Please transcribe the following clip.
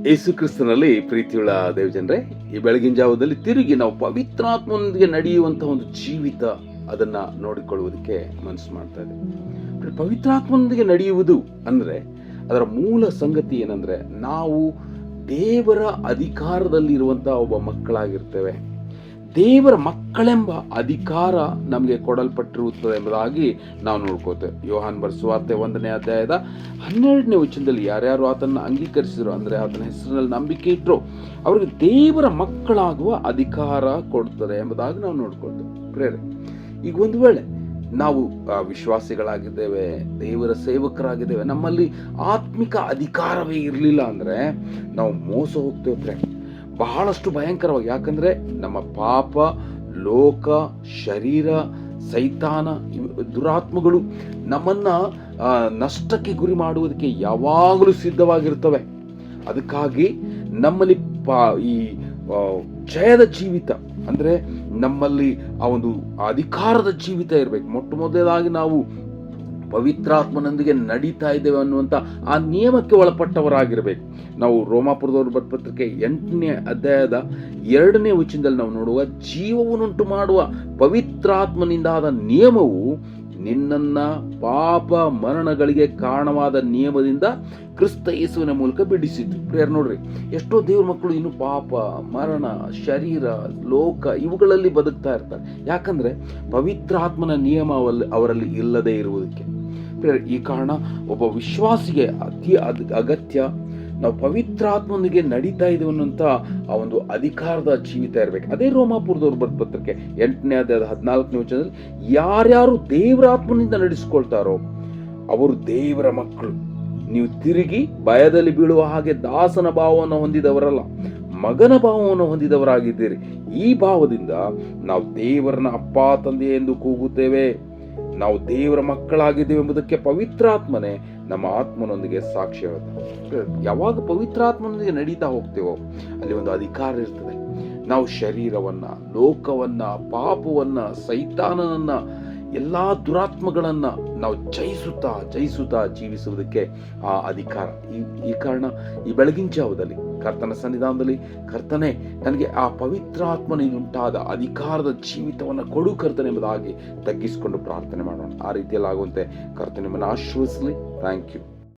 ಯೇಸು ಕ್ರಿಸ್ತನಲ್ಲಿ ಪ್ರೀತಿಯುಳ್ಳ ದೇವಜನರೇ, ಈ ಬೆಳಗಿನ ಜಾವದಲ್ಲಿ ತಿರುಗಿ ನಾವು ಪವಿತ್ರಾತ್ಮನೊಂದಿಗೆ ನಡೆಯುವಂತಹ ಒಂದು ಜೀವಿತ ಅದನ್ನ ನೋಡಿಕೊಳ್ಳುವುದಕ್ಕೆ ಮನಸ್ಸು ಮಾಡ್ತಾ ಇದೆ. ಪವಿತ್ರಾತ್ಮನೊಂದಿಗೆ ನಡೆಯುವುದು ಅಂದ್ರೆ ಅದರ ಮೂಲ ಸಂಗತಿ ಏನಂದ್ರೆ, ನಾವು ದೇವರ ಅಧಿಕಾರದಲ್ಲಿರುವಂತಹ ಒಬ್ಬ ಮಕ್ಕಳಾಗಿರ್ತೇವೆ. ದೇವರ ಮಕ್ಕಳೆಂಬ ಅಧಿಕಾರ ನಮಗೆ ಕೊಡಲ್ಪಟ್ಟಿರುತ್ತದೆ ಎಂಬುದಾಗಿ ನಾವು ನೋಡ್ಕೋತೇವೆ. ಯೋಹಾನ್ ಸುವಾರ್ತೆ 1ನೇ ಅಧ್ಯಾಯದ 12ನೇ ವಚನದಲ್ಲಿ ಯಾರ್ಯಾರು ಆತನ ಅಂಗೀಕರಿಸಿದ್ರು, ಅಂದ್ರೆ ಆತನ ಹೆಸರಿನಲ್ಲಿ ನಂಬಿಕೆ ಇಟ್ಟರು, ಅವರಿಗೆ ದೇವರ ಮಕ್ಕಳಾಗುವ ಅಧಿಕಾರ ಕೊಡ್ತದೆ ಎಂಬುದಾಗಿ ನಾವು ನೋಡ್ಕೊಳ್ತೇವೆ. ಪ್ರೇರೆ, ಈಗ ಒಂದು ವೇಳೆ ನಾವು ವಿಶ್ವಾಸಿಗಳಾಗಿದ್ದೇವೆ, ದೇವರ ಸೇವಕರಾಗಿದ್ದೇವೆ, ನಮ್ಮಲ್ಲಿ ಆತ್ಮಿಕ ಅಧಿಕಾರವೇ ಇರಲಿಲ್ಲ ಅಂದ್ರೆ ನಾವು ಮೋಸ ಹೋಗ್ತೇವೆ. ಬಹಳಷ್ಟು ಭಯಂಕರವಾಗಿ. ಯಾಕಂದ್ರೆ ನಮ್ಮ ಪಾಪ, ಲೋಕ, ಶರೀರ, ಸೈತಾನ, ದುರಾತ್ಮಗಳು ನಮ್ಮನ್ನ ನಷ್ಟಕ್ಕೆ ಗುರಿ ಮಾಡುವುದಕ್ಕೆ ಯಾವಾಗಲೂ ಸಿದ್ಧವಾಗಿರ್ತವೆ. ಅದಕ್ಕಾಗಿ ನಮ್ಮಲ್ಲಿ ಈ ಜಯದ ಜೀವಿತ ಅಂದ್ರೆ ನಮ್ಮಲ್ಲಿ ಆ ಒಂದು ಅಧಿಕಾರದ ಜೀವಿತ ಇರಬೇಕು. ಮೊಟ್ಟ ಮೊದಲಾಗಿ ನಾವು ಪವಿತ್ರಾತ್ಮನೊಂದಿಗೆ ನಡೀತಾ ಇದ್ದೇವೆ ಅನ್ನುವಂಥ ಆ ನಿಯಮಕ್ಕೆ ಒಳಪಟ್ಟವರಾಗಿರ್ಬೇಕು. ನಾವು ರೋಮಾಪುರದವರು ಬರೆದ ಪತ್ರಿಕೆ 8ನೇ ಅಧ್ಯಾಯದ 2ನೇ ವಚನದಲ್ಲಿ ನಾವು ನೋಡುವ ಜೀವವನ್ನುಂಟು ಮಾಡುವ ಪವಿತ್ರಾತ್ಮನಿಂದಾದ ನಿಯಮವು ನಿನ್ನನ್ನ ಪಾಪ ಮರಣಗಳಿಗೆ ಕಾರಣವಾದ ನಿಯಮದಿಂದ ಕ್ರಿಸ್ತ ಯೇಸುವಿನ ಮೂಲಕ ಬಿಡಿಸಿತು. ಪ್ರೇಯರ್ ನೋಡ್ರಿ, ಎಷ್ಟೋ ದೇವ್ರ ಮಕ್ಕಳು ಇನ್ನು ಪಾಪ, ಮರಣ, ಶರೀರ, ಲೋಕ ಇವುಗಳಲ್ಲಿ ಬದುಕ್ತಾ ಇರ್ತಾರೆ. ಯಾಕಂದ್ರೆ ಪವಿತ್ರಾತ್ಮನ ನಿಯಮ ಅವರಲ್ಲಿ ಇಲ್ಲದೆ ಇರುವುದಕ್ಕೆ. ಈ ಕಾರಣ ಒಬ್ಬ ವಿಶ್ವಾಸಿಗೆ ಅತಿ ಅಗತ್ಯ ನಾವು ಪವಿತ್ರಾತ್ಮನಿಗೆ ನಡೀತಾ ಇದ್ದೇವೆ ಅನ್ನೋಂಥ ಆ ಒಂದು ಅಧಿಕಾರದ ಜೀವಿತ ಇರಬೇಕು. ಅದೇ ರೋಮಾಪುರದವ್ರು ಬರೆದ ಪತ್ರಿಕೆ 8ನೇ ಅಧ್ಯಾಯದ 14ನೇ ವಚನದಲ್ಲಿ ಯಾರ್ಯಾರು ದೇವರಾತ್ಮನಿಂದ ನಡೆಸಿಕೊಳ್ತಾರೋ ಅವರು ದೇವರ ಮಕ್ಕಳು. ನೀವು ತಿರುಗಿ ಭಯದಲ್ಲಿ ಬೀಳುವ ಹಾಗೆ ದಾಸನ ಭಾವವನ್ನು ಹೊಂದಿದವರಲ್ಲ, ಮಗನ ಭಾವವನ್ನು ಹೊಂದಿದವರಾಗಿದ್ದೀರಿ. ಈ ಭಾವದಿಂದ ನಾವು ದೇವರನ್ನ ಅಪ್ಪ, ತಂದೆ ಎಂದು ಕೂಗುತ್ತೇವೆ. ನಾವು ದೇವರ ಮಕ್ಕಳಾಗಿದ್ದೇವೆ ಎಂಬುದಕ್ಕೆ ಪವಿತ್ರಾತ್ಮನೇ ನಮ್ಮ ಆತ್ಮನೊಂದಿಗೆ ಸಾಕ್ಷಿ ಹೇಳುತ್ತೆ. ಯಾವಾಗ ಪವಿತ್ರಾತ್ಮನೊಂದಿಗೆ ನಡೀತಾ ಹೋಗ್ತೇವೋ ಅಲ್ಲಿ ಒಂದು ಅಧಿಕಾರ ಇರ್ತದೆ. ನಾವು ಶರೀರವನ್ನ, ಲೋಕವನ್ನ, ಪಾಪವನ್ನ, ಸೈತಾನನನ್ನ, ಎಲ್ಲಾ ದುರಾತ್ಮಗಳನ್ನ ನಾವು ಜಯಿಸುತ್ತಾ ಜೀವಿಸುವುದಕ್ಕೆ ಆ ಅಧಿಕಾರ. ಈ ಕಾರಣ ಈ ಬೆಳಗಿನ ಜಾವದಲ್ಲಿ ಕರ್ತನ ಸನ್ನಿಧಾನದಲ್ಲಿ ಕರ್ತನೆ ನನಗೆ ಆ ಪವಿತ್ರಾತ್ಮನಿಂದುಂಟಾದ ಅಧಿಕಾರದ ಜೀವಿತವನ್ನು ಕೊಡು ಕರ್ತನೆ ಎಂಬುದಾಗಿ ತಗ್ಗಿಸಿಕೊಂಡು ಪ್ರಾರ್ಥನೆ ಮಾಡೋಣ. ಆ ರೀತಿಯಲ್ಲಿ ಆಗುವಂತೆ ಕರ್ತನೆ ನಿಮ್ಮನ್ನು ಆಶೀರ್ವದಿಸಲಿ. Thank you.